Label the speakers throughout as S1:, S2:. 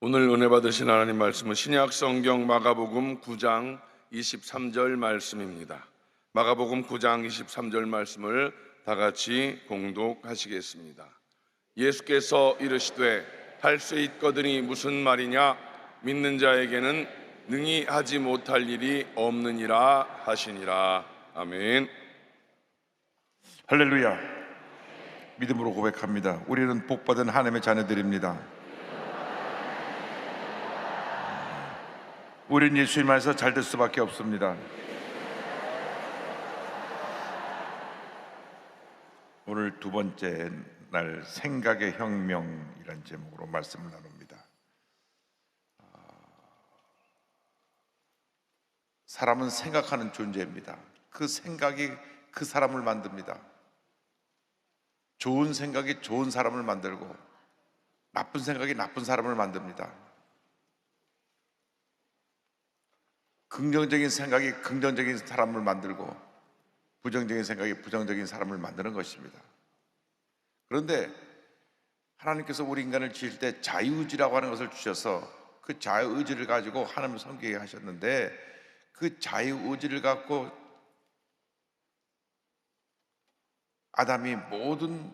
S1: 오늘 은혜 받으신 하나님 말씀은 신약 성경 마가복음 9장 23절 말씀입니다. 마가복음 9장 23절 말씀을 다 같이 공독하시겠습니다. 예수께서 이르시되 할 수 있거든이 무슨 말이냐, 믿는 자에게는 능히 하지 못할 일이 없느니라 하시니라. 아멘.
S2: 할렐루야. 믿음으로 고백합니다. 우리는 복받은 하나님의 자녀들입니다. 우리는 예수님 안에서 잘 될 수밖에 없습니다. 오늘 두 번째 날 생각의 혁명이란 제목으로 말씀을 나눕니다. 사람은 생각하는 존재입니다. 그 생각이 그 사람을 만듭니다. 좋은 생각이 좋은 사람을 만들고 나쁜 생각이 나쁜 사람을 만듭니다. 긍정적인 생각이 긍정적인 사람을 만들고 부정적인 생각이 부정적인 사람을 만드는 것입니다. 그런데 하나님께서 우리 인간을 지을 때 자유의지라고 하는 것을 주셔서 그 자유의지를 가지고 하나님을 섬기게 하셨는데, 그 자유의지를 갖고 아담이 모든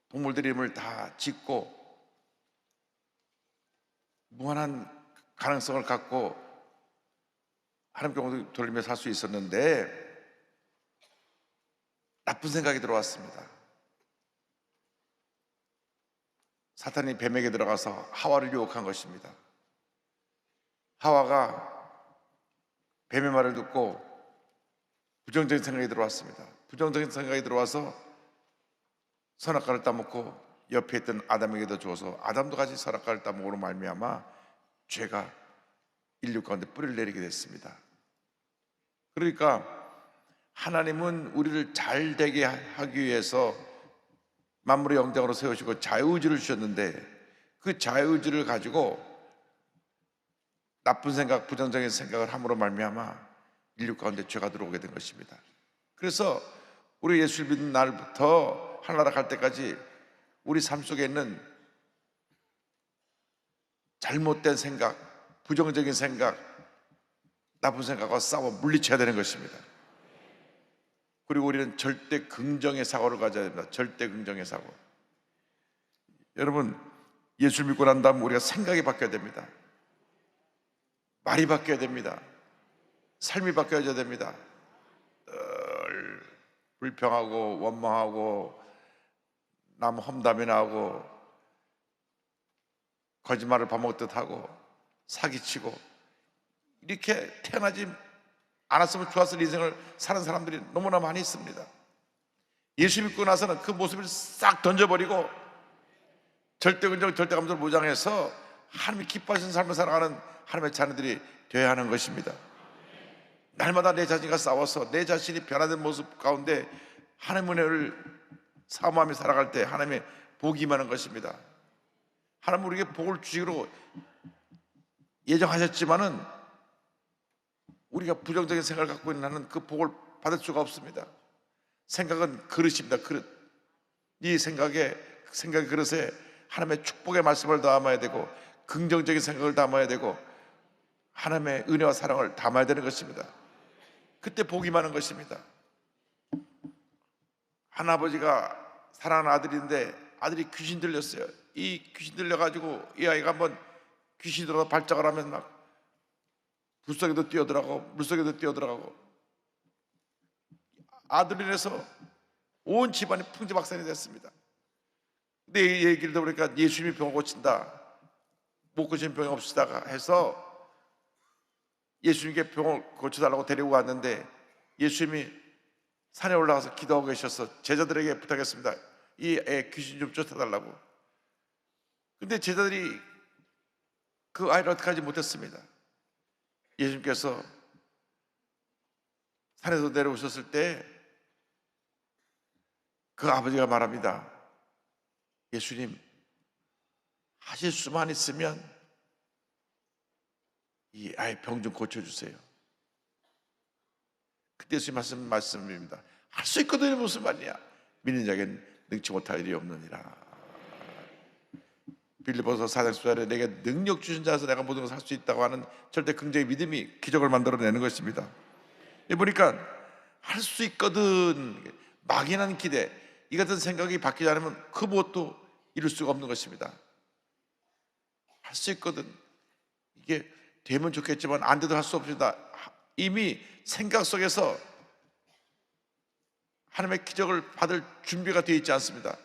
S2: 동물들의 이름을 다 짓고 무한한 가능성을 갖고 하나님께 돌리며 살 수 있었는데 나쁜 생각이 들어왔습니다. 사탄이 뱀에게 들어가서 하와를 유혹한 것입니다. 하와가 뱀의 말을 듣고 부정적인 생각이 들어왔습니다. 부정적인 생각이 들어와서 선악과를 따먹고 옆에 있던 아담에게도 주어서 아담도 같이 선악과를 따먹으로 말미암아 죄가 인류 가운데 뿌리를 내리게 됐습니다. 그러니까 하나님은 우리를 잘 되게 하기 위해서 만물의 영장으로 세우시고 자유의지를 주셨는데, 그 자유의지를 가지고 나쁜 생각, 부정적인 생각을 함으로 말미암아 인류 가운데 죄가 들어오게 된 것입니다. 그래서 우리 예수를 믿는 날부터 하늘나라 갈 때까지 우리 삶 속에 있는 잘못된 생각, 부정적인 생각, 나쁜 생각과 싸워 물리쳐야 되는 것입니다. 그리고 우리는 절대 긍정의 사고를 가져야 됩니다. 절대 긍정의 사고. 여러분, 예수를 믿고 난 다음 우리가 생각이 바뀌어야 됩니다. 말이 바뀌어야 됩니다. 삶이 바뀌어야 됩니다. 늘 불평하고 원망하고 남 험담이나 하고 거짓말을 밥 먹듯 하고 사기치고 이렇게 태어나지 않았으면 좋았을 인생을 사는 사람들이 너무나 많이 있습니다. 예수 믿고 나서는 그 모습을 싹 던져버리고 절대 긍정, 절대 감정을 무장해서 하나님이 기뻐하시는 삶을 살아가는 하나님의 자녀들이 되어야 하는 것입니다. 날마다 내 자신과 싸워서 내 자신이 변화된 모습 가운데 하나님의 은혜를 사모하며 살아갈 때 하나님의 복이 임하는 것입니다. 하나님은 우리에게 복을 주시기로 예정하셨지만은 우리가 부정적인 생각을 갖고 있는 한은 그 복을 받을 수가 없습니다. 생각은 그릇입니다. 그릇. 이 생각의 그릇에 하나님의 축복의 말씀을 담아야 되고 긍정적인 생각을 담아야 되고 하나님의 은혜와 사랑을 담아야 되는 것입니다. 그때 복이 많은 것입니다. 한 아버지가 사랑하는 아들인데 아들이 귀신 들렸어요. 이 귀신 들려가지고 이 아이가 한번 귀신이 들어서 발작을 하면 막 불속에도 뛰어들어가고 물속에도 뛰어들어가고 아들로 인해서 온 집안이 풍지박산이 됐습니다. 근데 이 얘기를 들어보니까 예수님이 병을 고친다, 못 고치는 병이 없으시다가 해서 예수님께 병을 고쳐달라고 데리고 왔는데 예수님이 산에 올라가서 기도하고 계셔서 제자들에게 부탁했습니다. 이 애 귀신 좀 쫓아달라고. 근데 제자들이 그 아이를 어떻게 하지 못했습니다. 예수님께서 산에서 내려오셨을 때 그 아버지가 말합니다. 예수님, 하실 수만 있으면 이 아이 병 좀 고쳐주세요. 그때 예수님 말씀입니다. 할 수 있거든요. 무슨 말이야. 믿는 자에겐 능치 못할 일이 없느니라. 빌립보서 4장 10절에 내게 능력 주신 자에서 내가 모든 걸 살 수 있다고 하는 절대 긍정의 믿음이 기적을 만들어내는 것입니다. 보니까 할 수 있거든, 막연한 기대, 이 같은 생각이 바뀌지 않으면 그 무엇도 이룰 수가 없는 것입니다. 할 수 있거든, 이게 되면 좋겠지만 안 돼도 할 수 없습니다. 이미 생각 속에서 하나님의 기적을 받을 준비가 되어 있지 않습니다.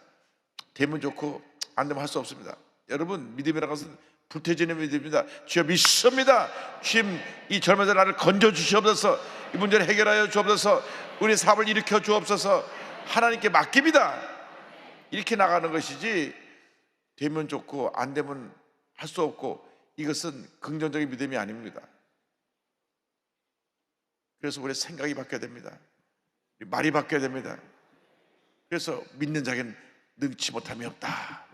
S2: 되면 좋고 안 되면 할 수 없습니다. 여러분, 믿음이라는 것은 불태지는 믿음입니다. 주여 믿습니다. 주님, 이 젊은 나를 건져 주시옵소서. 이 문제를 해결하여 주옵소서. 우리 사업을 일으켜 주옵소서. 하나님께 맡깁니다. 이렇게 나가는 것이지, 되면 좋고 안 되면 할 수 없고, 이것은 긍정적인 믿음이 아닙니다. 그래서 우리의 생각이 바뀌어야 됩니다. 말이 바뀌어야 됩니다. 그래서 믿는 자에게는 능치 못함이 없다,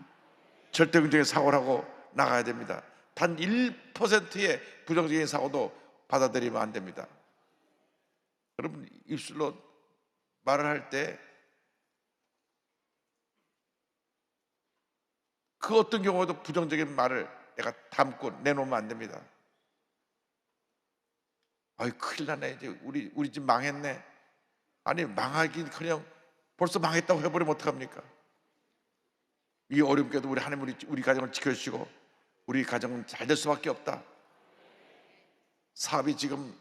S2: 절대 긍정의 사고를 하고 나가야 됩니다. 단 1%의 부정적인 사고도 받아들이면 안 됩니다. 여러분, 입술로 말을 할 때 그 어떤 경우에도 부정적인 말을 내가 담고 내놓으면 안 됩니다. 아이, 큰일 나네, 이제 우리 집 망했네. 아니, 망하긴커녕 벌써 망했다고 해버리면 어떡합니까? 이 어렵게도 우리 하나님 우리 가정을 지켜주시고 우리 가정은 잘 될 수밖에 없다. 사업이 지금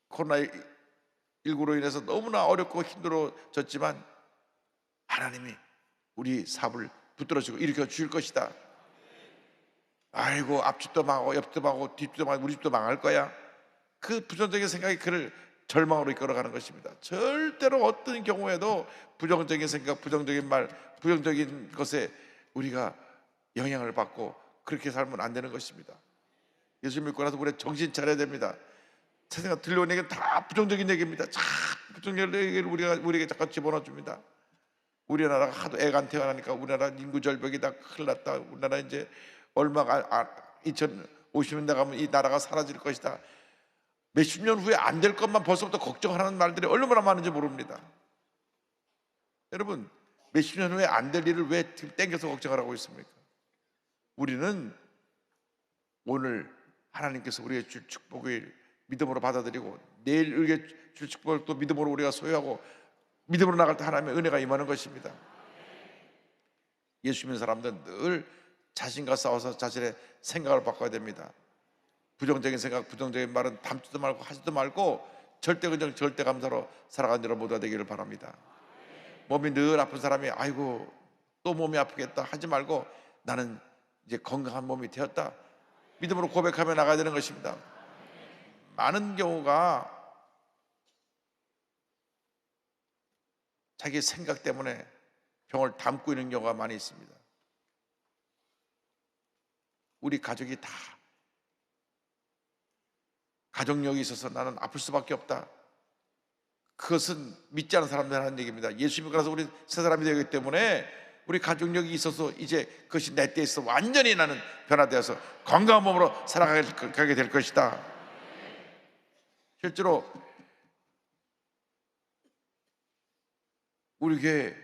S2: 코로나19로 인해서 너무나 어렵고 힘들어졌지만 하나님이 우리 사업을 붙들어주고 일으켜 주실 것이다. 아이고, 앞집도 망하고 옆집도 망하고 뒷집도 망하고 우리 집도 망할 거야. 그 부정적인 생각이 그를 절망으로 이끌어가는 것입니다. 절대로 어떤 경우에도 부정적인 생각, 부정적인 말, 부정적인 것에 우리가 영향을 받고 그렇게 살면 안 되는 것입니다. 예수 믿고 나서 우리 정신 차려야 됩니다. 세상에 들려오는 얘기는 다 부정적인 얘기입니다. 자, 부정적인 얘기를 우리에게 자꾸 집어넣어 줍니다. 우리나라가 하도 애가 안 태어나니까 우리나라 인구 절벽이다, 큰일 났다, 우리나라 이제 얼마가 2050년대 가면 이 나라가 사라질 것이다, 몇십 년 후에 안 될 것만 벌써부터 걱정하는 말들이 얼마나 많은지 모릅니다. 여러분, 몇십 년 후에 안 될 일을 왜 땡겨서 걱정을 하고 있습니까? 우리는 오늘 하나님께서 우리에게 줄 축복을 믿음으로 받아들이고 내일 우리에게 줄 축복을 또 믿음으로 우리가 소유하고 믿음으로 나갈 때 하나님의 은혜가 임하는 것입니다. 예수 믿는 사람들은 늘 자신과 싸워서 자신의 생각을 바꿔야 됩니다. 부정적인 생각, 부정적인 말은 담지도 말고 하지도 말고 절대 긍정, 절대 감사로 살아가는 여러분 모두가 되기를 바랍니다. 몸이 늘 아픈 사람이 아이고 또 몸이 아프겠다 하지 말고 나는 이제 건강한 몸이 되었다, 믿음으로 고백하며 나가야 되는 것입니다. 많은 경우가 자기 생각 때문에 병을 담고 있는 경우가 많이 있습니다. 우리 가족이 다 가족력이 있어서 나는 아플 수밖에 없다, 그것은 믿지 않은 사람들 하는 얘기입니다. 예수 믿고 나서 우리 새 사람이 되기 때문에 우리 가족력이 있어서 이제 그것이 내 때에 있어 완전히 나는 변화되어서 건강한 몸으로 살아가게 될 것이다. 실제로 우리 교회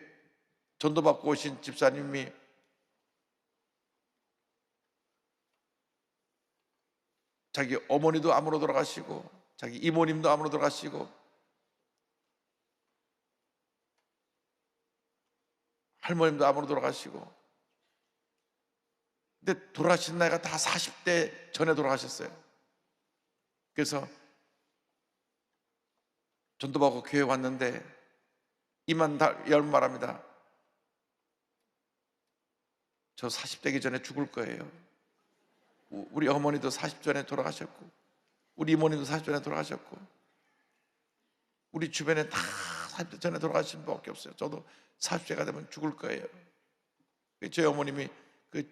S2: 전도받고 오신 집사님이 자기 어머니도 암으로 돌아가시고 자기 이모님도 암으로 돌아가시고 할머님도 암으로 돌아가시고, 근데 돌아가신 나이가 다 40대 전에 돌아가셨어요. 그래서 전도받고 교회 왔는데 이만 열문 말합니다. 저 40대기 전에 죽을 거예요. 우리 어머니도 40 전에 돌아가셨고 우리 이모님도 40 전에 돌아가셨고 우리 주변에 다 40대 전에 돌아가신 분밖에 없어요. 저도 40세가 되면 죽을 거예요. 저희 어머님이 그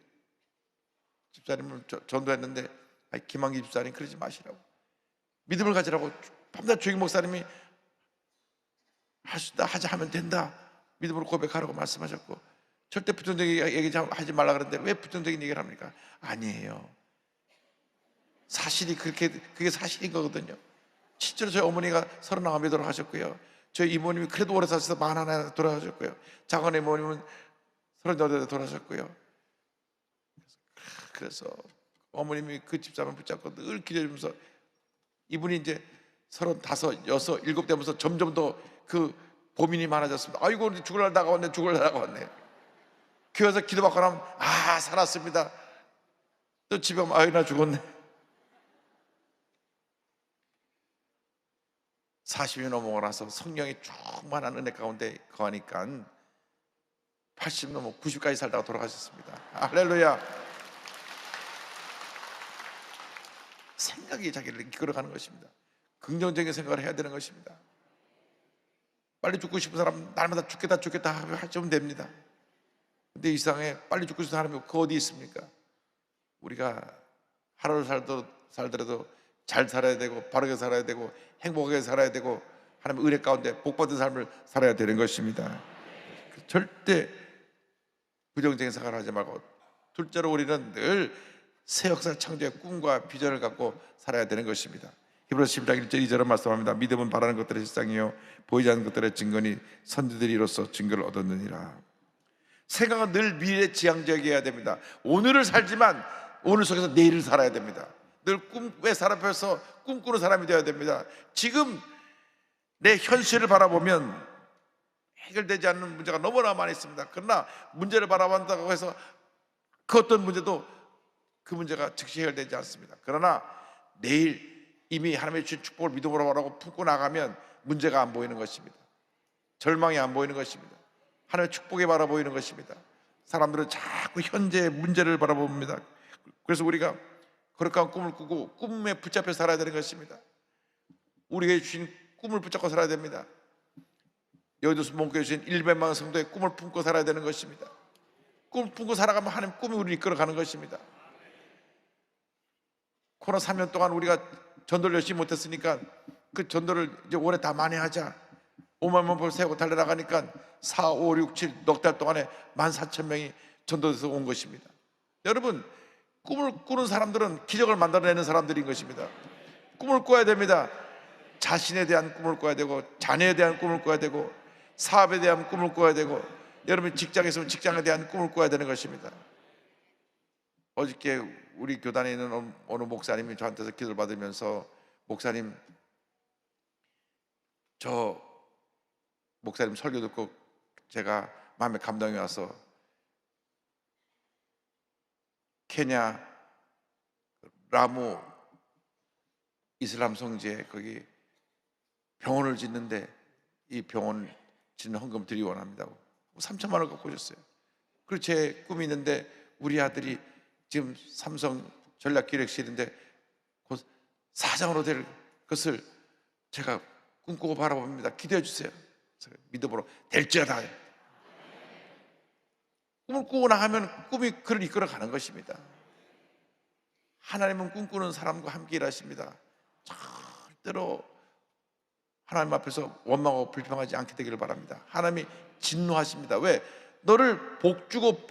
S2: 집사님을 전도했는데 김한기 집사님 그러지 마시라고, 믿음을 가지라고 밤낮 조익 목사님이 하자 하면 된다, 믿음으로 고백하라고 말씀하셨고, 절대 부정적인 얘기 하지 말라 그랬는데 왜 부정적인 얘기를 합니까? 아니에요. 사실이 그게 사실인 거거든요. 실제로 저희 어머니가 39에 돌아가셨고요. 저희 이모님이 그래도 오래 사셔서 41에 돌아가셨고요. 작은 이모님은 38에 돌아가셨고요. 그래서 어머님이 그 집사람을 붙잡고 늘 기도해주면서 이분이 이제 35, 6, 7 되면서 점점 더 그 고민이 많아졌습니다. 아이고 죽으려다가 왔네, 죽으려다가 왔네. 교회 와서 기도받고 나면 살았습니다. 또 집에 오면 나 죽었네. 40이 넘어고 나서 성령이 충만한 은혜 가운데 거하니까 80 넘어 90까지 살다가 돌아가셨습니다. 할렐루야. 생각이 자기를 이끌어가는 것입니다. 긍정적인 생각을 해야 되는 것입니다. 빨리 죽고 싶은 사람 날마다 죽겠다 하시면 됩니다. 근데 이 세상에 빨리 죽고 싶은 사람이 그 어디 있습니까? 우리가 하루를 살더라도 잘 살아야 되고 바르게 살아야 되고 행복하게 살아야 되고 하나님의 은혜 가운데 복받은 삶을 살아야 되는 것입니다. 절대 부정적인 생각을 하지 말고, 둘째로 우리는 늘 새 역사 창조의 꿈과 비전을 갖고 살아야 되는 것입니다. 히브리서 11장 1절 2절은 말씀합니다. 믿음은 바라는 것들의 실상이요 보이지 않는 것들의 증거니 선지들이 이로써 증거를 얻었느니라. 생각은 늘 미래지향적이어야 됩니다. 오늘을 살지만 오늘 속에서 내일을 살아야 됩니다. 늘 왜 살아서 꿈꾸는 사람이 되어야 됩니다. 지금 내 현실을 바라보면 해결되지 않는 문제가 너무나 많이 있습니다. 그러나 문제를 바라본다고 해서 그 어떤 문제도 그 문제가 즉시 해결되지 않습니다. 그러나 내일 이미 하나님의 주신 축복을 믿음으로 바라고 품고 나가면 문제가 안 보이는 것입니다. 절망이 안 보이는 것입니다. 하나님의 축복이 바라보이는 것입니다. 사람들은 자꾸 현재의 문제를 바라봅니다. 그래서 우리가 거룩한 꿈을 꾸고 꿈에 붙잡혀 살아야 되는 것입니다. 우리에게 주신 꿈을 붙잡고 살아야 됩니다. 여의도 목교에 주신 100만 성도의 꿈을 품고 살아야 되는 것입니다. 꿈을 품고 살아가면 하나님 꿈이 우리를 이끌어가는 것입니다. 코로나 3년 동안 우리가 전도를 열심히 못했으니까 그 전도를 이제 올해 다 많이 하자. 5만 명 세우고 달려나가니까 4, 5, 6, 7 넉 달 동안에 14,000명이 전도돼서 온 것입니다. 여러분, 꿈을 꾸는 사람들은 기적을 만들어내는 사람들인 것입니다. 꿈을 꿔야 됩니다. 자신에 대한 꿈을 꿔야 되고, 자녀에 대한 꿈을 꿔야 되고, 사업에 대한 꿈을 꿔야 되고, 여러분 직장에 있으면 직장에 대한 꿈을 꿔야 되는 것입니다. 어저께 우리 교단에 있는 어느 목사님이 저한테서 기도를 받으면서, 목사님, 저 목사님 설교 듣고 제가 마음에 감동이 와서 케냐 라무 이슬람 성지에 거기 병원을 짓는데 이 병원 짓는 헌금 드리기 원합니다. 3천만 원 갖고 오셨어요. 그리고 제 꿈이 있는데 우리 아들이 지금 삼성 전략기획실인데 곧 사장으로 될 것을 제가 꿈꾸고 바라봅니다. 기도해 주세요. 믿음으로 될지어다. 꿈을 꾸고 나가면 꿈이 그를 이끌어 가는 것입니다. 하나님은 꿈꾸는 사람과 함께 일하십니다. 절대로 하나님 앞에서 원망하고 불평하지 않게 되기를 바랍니다. 하나님이 진노하십니다. 왜? 너를 복주고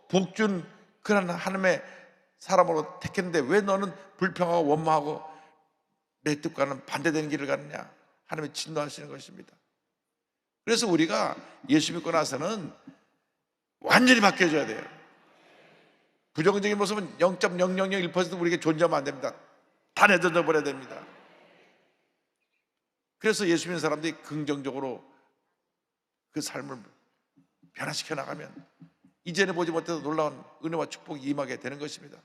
S2: 복준 그런 하나님의 사람으로 택했는데 왜 너는 불평하고 원망하고 내 뜻과는 반대되는 길을 가느냐? 하나님이 진노하시는 것입니다. 그래서 우리가 예수 믿고 나서는 완전히 바뀌어져야 돼요. 부정적인 모습은 0.0001% 우리에게 존재하면 안 됩니다. 다 내던져 버려야 됩니다. 그래서 예수 믿는 사람들이 긍정적으로 그 삶을 변화시켜 나가면 이전에 보지 못해도 놀라운 은혜와 축복이 임하게 되는 것입니다.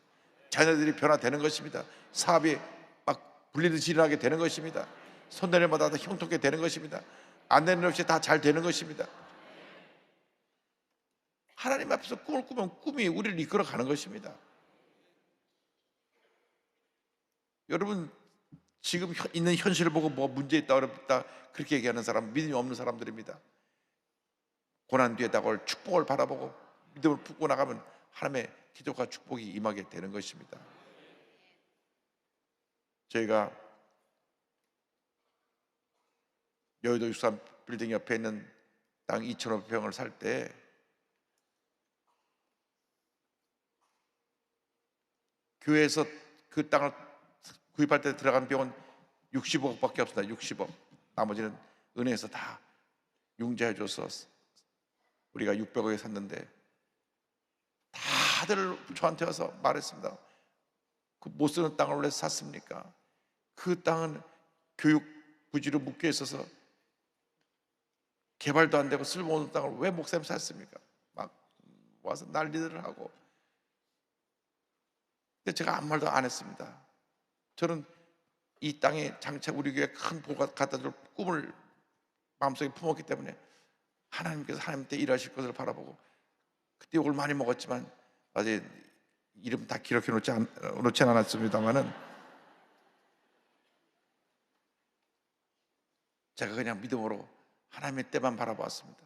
S2: 자녀들이 변화되는 것입니다. 사업이 막 불리듯이 일어나게 되는 것입니다. 손대는 마다 다 형통하게 되는 것입니다. 안 되는 일 없이 다 잘 되는 것입니다. 하나님 앞에서 꿈을 꾸면 꿈이 우리를 이끌어 가는 것입니다. 여러분, 지금 있는 현실을 보고 뭐 문제 있다 어렵다 그렇게 얘기하는 사람은 믿음이 없는 사람들입니다. 고난 뒤에 다가올 축복을 바라보고 믿음을 품고 나가면 하나님의 기적과 축복이 임하게 되는 것입니다. 저희가 여의도 63 빌딩 옆에 있는 땅 2,500평을 살 때 교회에서 그 땅을 구입할 때 들어간 비용은 60억밖에 없습니다. 60억. 나머지는 은행에서 다 융자해줘서 우리가 600억에 샀는데 다 다들 저한테 와서 말했습니다. 그 못 쓰는 땅을 왜 샀습니까? 그 땅은 교육 부지로 묶여 있어서 개발도 안 되고 쓸모없는 땅을 왜 목사님 샀습니까? 막 와서 난리들을 하고. 근데 제가 아무 말도 안 했습니다. 저는 이 땅에 장차 우리 교회 큰 복을 갖다 줄 꿈을 마음속에 품었기 때문에 하나님께서 하나님 때 일하실 것을 바라보고, 그때 욕을 많이 먹었지만 아직 이름 다 기록해 놓지는 않았습니다만은 제가 그냥 믿음으로 하나님의 때만 바라보았습니다.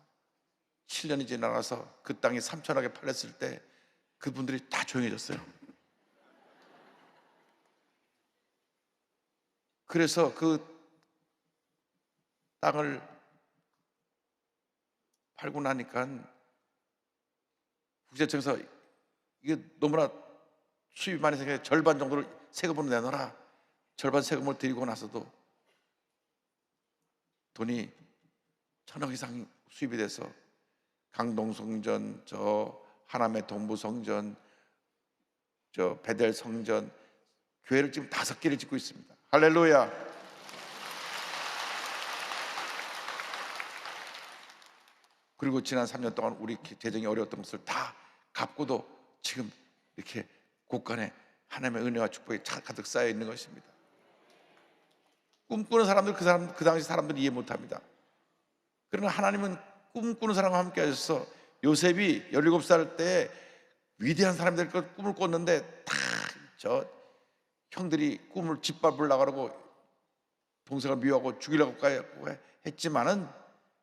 S2: 7년이 지나서 그 땅이 3천억에 팔렸을 때 그분들이 다 조용해졌어요. 그래서 그 땅을 팔고 나니까 국세청에서 이게 너무나 수입이 많이 생겨 절반 정도를 세금으로 내놔라. 절반 세금을 드리고 나서도 돈이 1,000억 이상 수입이 돼서 강동성전, 저 하남의 동부성전, 저 베델성전 교회를 지금 5개를 짓고 있습니다. 할렐루야. 그리고 지난 3년 동안 우리 재정이 어려웠던 것을 다 갚고도 지금 이렇게 곳간에 하나님의 은혜와 축복이 가득 쌓여 있는 것입니다. 꿈꾸는 사람들, 그 당시 사람들이 이해 못합니다. 그러나 하나님은 꿈꾸는 사람과 함께 하셔서 요셉이 17살 때 위대한 사람이 될 것 꿈을 꿨는데 다 저 형들이 꿈을 짓밟으려고 그러고 동생을 미워하고 죽이려고 했지만은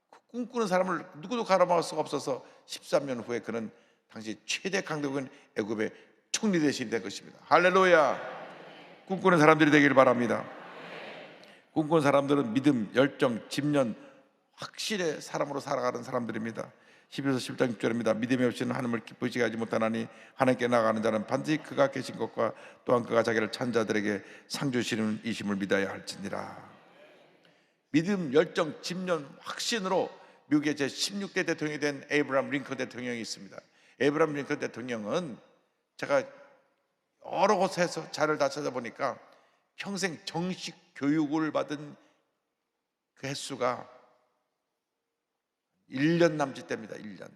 S2: 그 꿈꾸는 사람을 누구도 가로막을 수가 없어서 13년 후에 그는 당시 최대 강대국인 애굽의 총리 대신이 된 것입니다. 할렐루야. 꿈꾸는 사람들이 되기를 바랍니다. 꿈꾸는 사람들은 믿음, 열정, 집념, 확실의 사람으로 살아가는 사람들입니다. 12서 10장 6절입니다. 믿음이 없이는 하나님을 기쁘시게 하지 못하나니 하나님께 나아가는 자는 반드시 그가 계신 것과 또한 그가 자기를 찾는 자들에게 상 주시는 이심을 믿어야 할지니라. 믿음, 열정, 집념, 확신으로 미국의 제16대 대통령이 된 에이브라함 링컨 대통령이 있습니다. 에이브라함 링컨 대통령은 제가 여러 곳에서 자료를 다 찾아보니까 평생 정식 교육을 받은 그 횟수가 1년 남짓됩니다. 1년.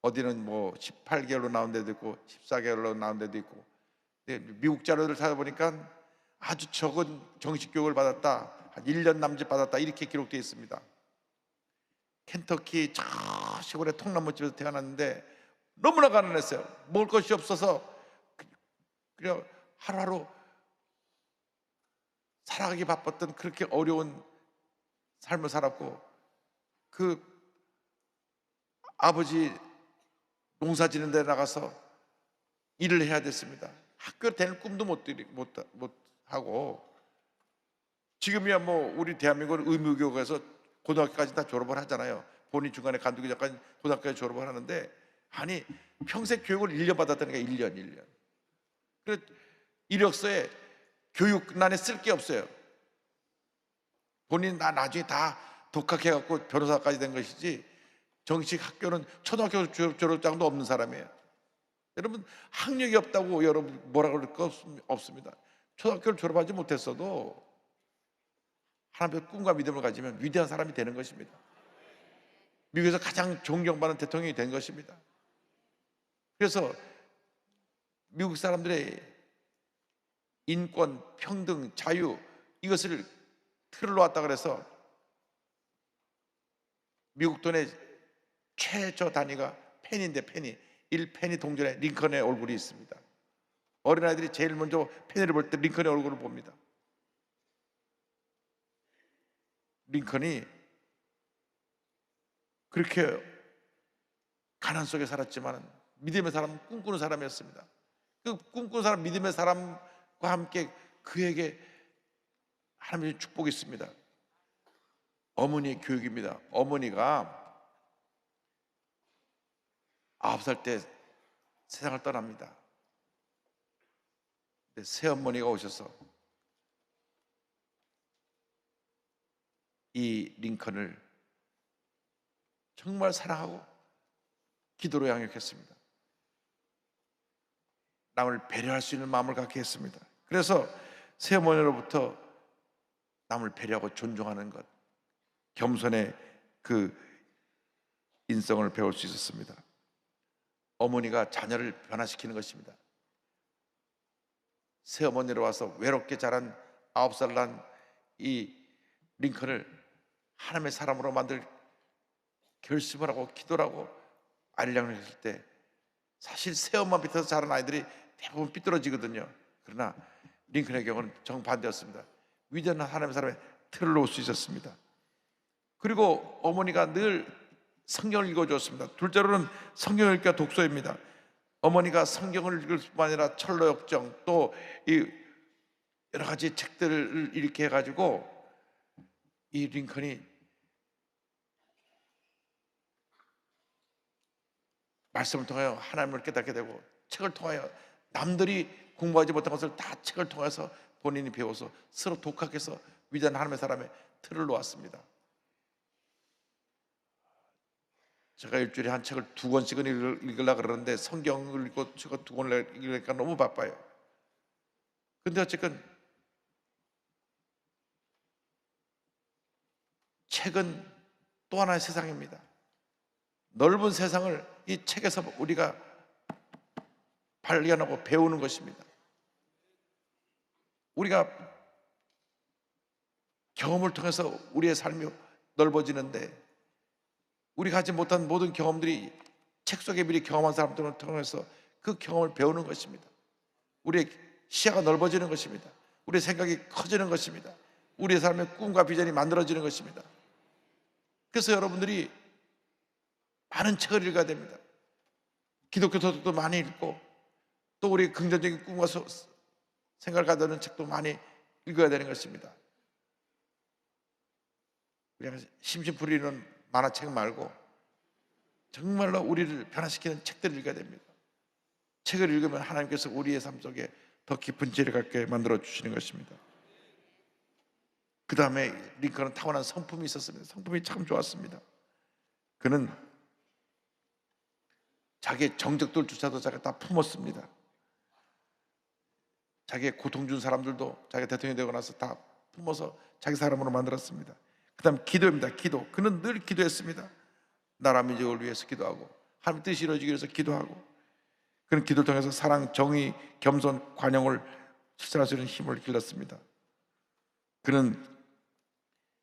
S2: 어디는 뭐 18개월로 나온 데도 있고 14개월로 나온 데도 있고. 미국 자료를 찾아보니까 아주 적은 정식 교육을 받았다, 한 1년 남짓 받았다, 이렇게 기록되어 있습니다. 켄터키 저 시골의 통나무집에서 태어났는데 너무나 가난했어요. 먹을 것이 없어서 그냥 하루하루 살아가기 바빴던 그렇게 어려운 삶을 살았고, 그 아버지 농사 지는 데 나가서 일을 해야 됐습니다. 학교 다닐 꿈도 못 하고, 지금이야 뭐 우리 대한민국은 의무교육에서 고등학교까지 다 졸업을 하잖아요. 본인 중간에 간두기 전까지 고등학교에 졸업을 하는데, 아니 평생 교육을 1년 받았다니까. 1년. 그래서 이력서에 교육난에 쓸 게 없어요. 본인 나중에 다 독학해갖고 변호사까지 된 것이지 정식 학교는 초등학교 졸업장도 없는 사람이에요. 여러분, 학력이 없다고 여러분 뭐라 그럴 거 없습니다. 초등학교를 졸업하지 못했어도 하나님의 꿈과 믿음을 가지면 위대한 사람이 되는 것입니다. 미국에서 가장 존경받는 대통령이 된 것입니다. 그래서 미국 사람들의 인권, 평등, 자유, 이것을 틀을 놓았다 그래서 미국 돈의 최저 단위가 페니인데, 페니, 1페니 동전에 링컨의 얼굴이 있습니다. 어린아이들이 제일 먼저 페니를 볼 때 링컨의 얼굴을 봅니다. 링컨이 그렇게 가난 속에 살았지만 믿음의 사람, 꿈꾸는 사람이었습니다. 그 꿈꾸는 사람, 믿음의 사람과 함께 그에게 하나님의 축복이 있습니다. 어머니의 교육입니다. 어머니가 9살 때 세상을 떠납니다. 근데 새어머니가 오셔서 이 링컨을 정말 사랑하고 기도로 양육했습니다. 남을 배려할 수 있는 마음을 갖게 했습니다. 그래서 새어머니로부터 남을 배려하고 존중하는 것, 겸손의 그 인성을 배울 수 있었습니다. 어머니가 자녀를 변화시키는 것입니다. 새어머니로 와서 외롭게 자란 9살 난 이 링컨을 하나님의 사람으로 만들 결심을 하고 기도를 하고 아리랑을 했을 때 사실 새엄마 밑에서 자란 아이들이 대부분 삐뚤어지거든요. 그러나 링컨의 경우는 정반대였습니다. 위대한 하나님의 사람의 틀을 놓을 수 있었습니다. 그리고 어머니가 늘 성경을 읽어주었습니다. 둘째로는 성경 읽기가 독서입니다. 어머니가 성경을 읽을 뿐만 아니라 철로역정 또 이 여러 가지 책들을 이렇게 해가지고 이 링컨이 말씀을 통하여 하나님을 깨닫게 되고 책을 통하여 남들이 공부하지 못한 것을 다 책을 통해서 본인이 배워서 서로 독학해서 위대한 하나님의 사람의 틀을 놓았습니다. 제가 일주일에 한 책을 2권씩은 읽으려고 그러는데 성경을 읽고 책을 2권을 읽으니까 너무 바빠요. 근데 어쨌든 책은 또 하나의 세상입니다. 넓은 세상을 이 책에서 우리가 발견하고 배우는 것입니다. 우리가 경험을 통해서 우리의 삶이 넓어지는데 우리가 하지 못한 모든 경험들이 책 속에 미리 경험한 사람들을 통해서 그 경험을 배우는 것입니다. 우리의 시야가 넓어지는 것입니다. 우리의 생각이 커지는 것입니다. 우리의 삶의 꿈과 비전이 만들어지는 것입니다. 그래서 여러분들이 많은 책을 읽어야 됩니다. 기독교 서적도 많이 읽고 또 우리 긍정적인 꿈과 생각을 가져는 책도 많이 읽어야 되는 것입니다. 그냥 심심풀이는 만화책 말고 정말로 우리를 변화시키는 책들을 읽어야 됩니다. 책을 읽으면 하나님께서 우리의 삶 속에 더 깊은 지혜를 갖게 만들어 주시는 것입니다. 그 다음에 링컨은 타고난 성품이 있었습니다. 성품이 참 좋았습니다. 그는 자기의 정적들조차도 자기가 다 품었습니다. 자기의 고통 준 사람들도 자기가 대통령이 되고 나서 다 품어서 자기 사람으로 만들었습니다. 그 다음 기도입니다. 기도. 그는 늘 기도했습니다. 나라 민족을 위해서 기도하고 하나님 뜻이 이루어지기 위해서 기도하고 그는 기도를 통해서 사랑, 정의, 겸손, 관용을 실천할 수 있는 힘을 길렀습니다. 그는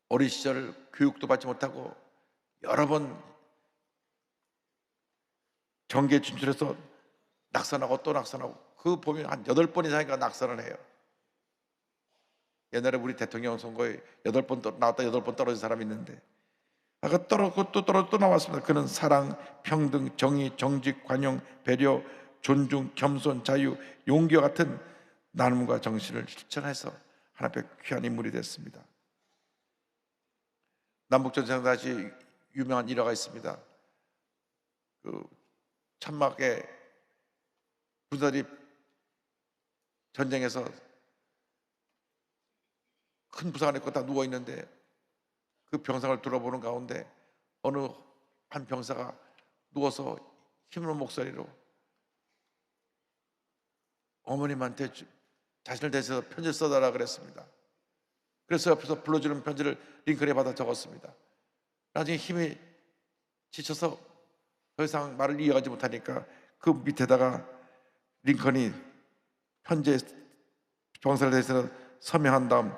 S2: 어린 시절 교육도 받지 못하고 여러 번 경계에 진출해서 낙선하고 또 낙선하고 그 보면 한 8번 이상인가 낙선을 해요. 옛날에 우리 대통령 선거에 8번 나왔다 8번 떨어진 사람이 있는데 아까 떨어지고 또 떨어지고 또 나왔습니다. 그는 사랑, 평등, 정의, 정직, 관용, 배려, 존중, 겸손, 자유, 용기와 같은 나눔과 정신을 실천해서 하나님 앞에 귀한 인물이 됐습니다. 남북전쟁 다시 유명한 일화가 있습니다. 그 천막에 군사들이 전쟁에서 큰 부상을 입고 다 누워 있는데 그 병상을 둘러보는 가운데 어느 한 병사가 누워서 힘없는 목소리로 어머님한테 자신을 대해서 편지를 써달라 그랬습니다. 그래서 옆에서 불러주는 편지를 링컨이 받아 적었습니다. 나중에 힘이 지쳐서 더 이상 말을 이어가지 못하니까 그 밑에다가 링컨이 편지에 병사를 대해서 서명한 다음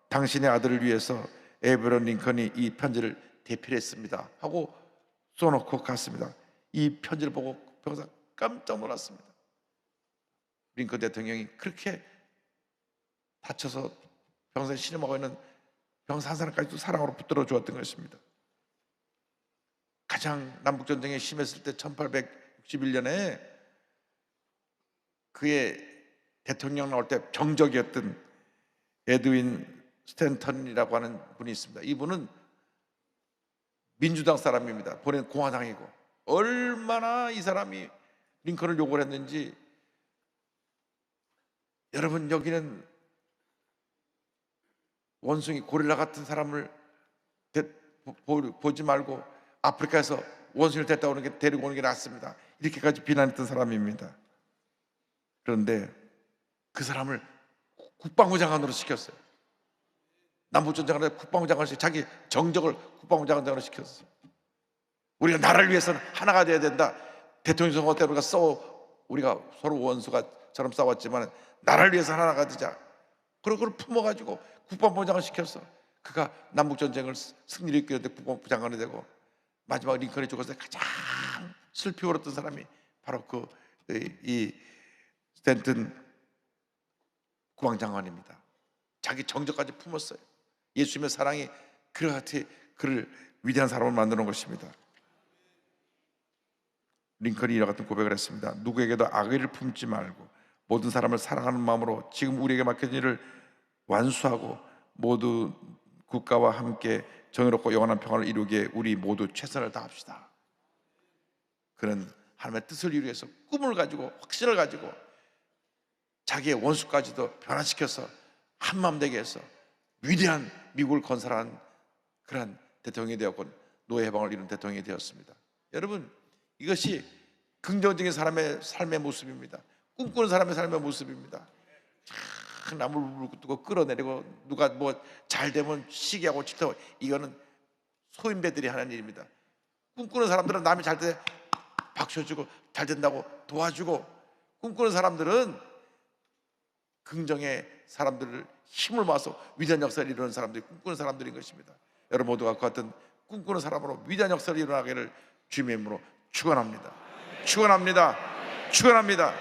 S2: 당신의 아들을 위해서 에이브럼 링컨이 이 편지를 대필했습니다 하고 써놓고 갔습니다. 이 편지를 보고 병사 깜짝 놀랐습니다. 링컨 대통령이 그렇게 다쳐서 병사에 신음하고 있는 병사 한 사람까지도 사랑으로 붙들어 주었던 것입니다. 가장 남북전쟁이 심했을 때 1861년에 그의 대통령 나올 때 정적이었던 에드윈 스탠턴이라고 하는 분이 있습니다. 이분은 민주당 사람입니다. 본인은 공화당이고 얼마나 이 사람이 링컨을 욕을 했는지 여러분 여기는 원숭이 고릴라 같은 사람을 보지 말고 아프리카에서 원숭이를 데리고 오는 게 낫습니다. 이렇게까지 비난했던 사람입니다. 그런데 그 사람을 국방부 장관으로 시켰어요. 남북전쟁을 국방부 장관을 자기 정적을 국방부 장관으로 시켰어요. 우리가 나라를 위해서는 하나가 돼야 된다. 대통령 선거 때 우리가 서로 원수가처럼 싸웠지만 나라를 위해서 하나가 되자. 그걸 품어가지고 국방부 장관을 시켰어. 그가 남북전쟁을 승리를 이끌었는데 국방부 장관이 되고 마지막 링컨이 죽었을 때 가장 슬피 울었던 사람이 바로 이 스탠튼 국방장관입니다. 자기 정적까지 품었어요. 예수님의 사랑이 그렇게 그를 위대한 사람을 만드는 것입니다. 링컨이 이와 같은 고백을 했습니다. 누구에게도 악의를 품지 말고 모든 사람을 사랑하는 마음으로 지금 우리에게 맡겨진 일을 완수하고 모두 국가와 함께 정의롭고 영원한 평화를 이루기에 우리 모두 최선을 다합시다. 그는 하나님의 뜻을 이루기 위해서 꿈을 가지고 확신을 가지고 자기의 원수까지도 변화시켜서 한마음 되게 해서 위대한 미국을 건설한 그런 대통령이 되었고 노예 해방을 이룬 대통령이 되었습니다. 여러분, 이것이 긍정적인 사람의 삶의 모습입니다. 꿈꾸는 사람의 삶의 모습입니다. 나무를 물고 끌어내리고 누가 뭐 잘 되면 시기하고 질투하고, 이거는 소인배들이 하는 일입니다. 꿈꾸는 사람들은 남이 잘 때 박수 주고 잘 된다고 도와주고, 꿈꾸는 사람들은 긍정의 사람들을 힘을 모아서 위대한 역사를 이루는 사람들이 꿈꾸는 사람들인 것입니다. 여러분 모두가 그 같은 꿈꾸는 사람으로 위대한 역사를 일어나기를 주님의 이름으로 축원합니다. 축원합니다. 축원합니다.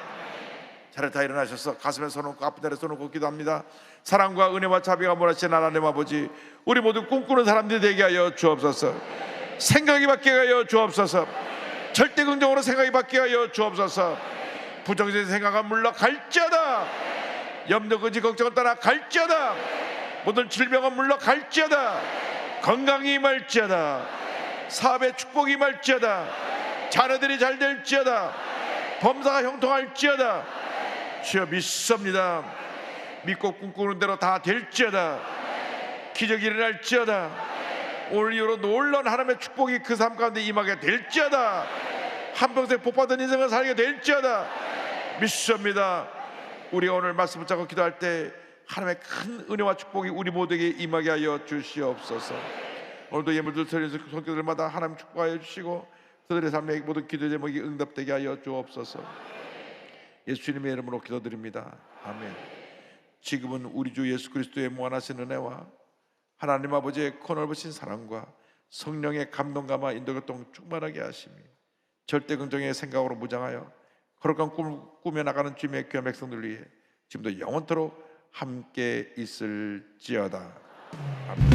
S2: 차례 다 일어나셔서 가슴에 손을 얹고 앞에 손을 얹고 기도합니다. 사랑과 은혜와 자비가 몰아치는 하나님 아버지, 우리 모두 꿈꾸는 사람들이 되게 하여 주옵소서. 생각이 바뀌게 하여 주옵소서. 절대 긍정으로 생각이 바뀌게 하여 주옵소서. 부정적인 생각은 물러갈지어다. 염려, 거짓, 걱정을 떠나 갈지어다. 모든 질병은 물러갈지어다. 건강이 임할지어다. 사업의 축복이 임할지어다. 자녀들이 잘 될지어다. 범사가 형통할지어다. 주여 믿습니다. 믿고 꿈꾸는 대로 다 될지어다. 기적이 일어날지어다. 오늘 이후로 놀라운 하나님의 축복이 그 삶 가운데 임하게 될지어다. 한평생 복받은 인생을 살게 될지어다. 믿습니다. 우리가 오늘 말씀 붙잡고 기도할 때 하나님의 큰 은혜와 축복이 우리 모두에게 임하게 하여 주시옵소서. 오늘도 예물들 드리는 손길들마다 하나님 축복하여 주시고 그들의 삶의 모든 기도 제목이 응답되게 하여 주옵소서. 예수님의 이름으로 기도드립니다. 아멘. 지금은 우리 주 예수 그리스도의 무한하신 은혜와 하나님 아버지의 커넓으신 사랑과 성령의 감동감화 인도교통 충만하게 하심이 절대 긍정의 생각으로 무장하여 거룩한 꿈을 꾸며 나가는 주님의 귀한 백성들 위해 지금도 영원토록 함께 있을지어다. 아멘.